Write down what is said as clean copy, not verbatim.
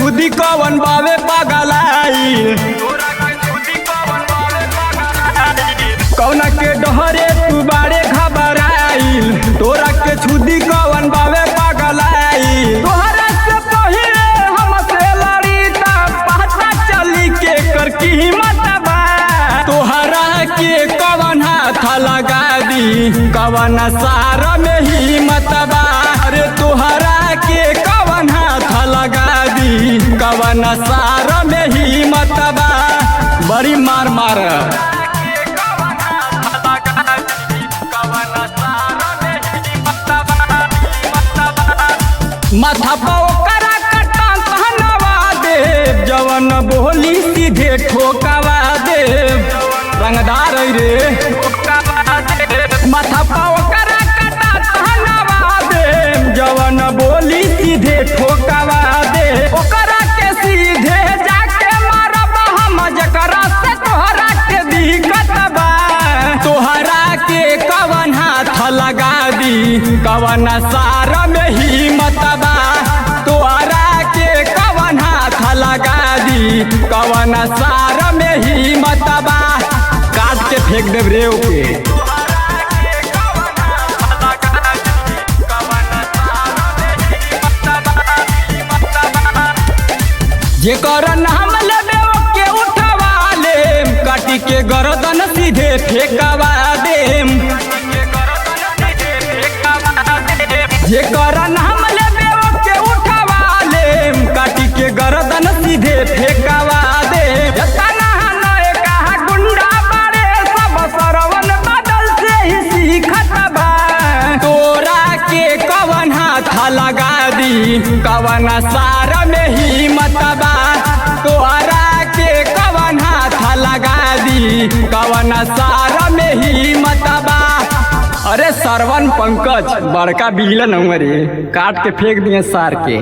छुदी कवन बावे पगलाई कौना के डहरे तू बारे घबराइल तोरा के छुदी कवन बावे पगलाई तोहरा से पहिले हमसे लड़ी ता पता चली के कर कीमत बा तोहरा के कवन हाथ लगा दी कवन सार में हिम्मत बा अरे तोहरा के कवन हाथ लगा दी कवन सार में हिम्मत बा बड़ी मार मार माथा पोकरा कटा कहनवा दे जवन बोली सीधे ठोकावा दे रंगदार रे माथा पोकरा कटा कहनवा दे जवन बोली सीधे ठोकावा दे ओकरा के सीधे जाके मारब हम जकरा से तोहरा के दिक्कत बा तोहरा के कवन हाथ लगा दी कवन सार में हिम्मत बा तोहरा के कवन हाथ लगा दी कवन सार में हिम्मत बा काट के फेंक देब रे ओके जेकर नाम लेबे ओके उठवा लेम काटी के गर्दन सीधे फेंकवा देम जेकर नाम लेबे ओके उठवा लेम काटी के गर्दन सीधे फेंकवा दे जना नए कहा गुंडा बारे सब सरवन बदल से ही सीखत बा तोरा के कवन हाथ लगा दी कवन सार में हिम्मत बा तोहरा के कवन हाथ लगा दी कवन सार में हिम्मत बा अरे सरवन पंकज बड़का बिलन हमारे काट के फेंक दिए सार के।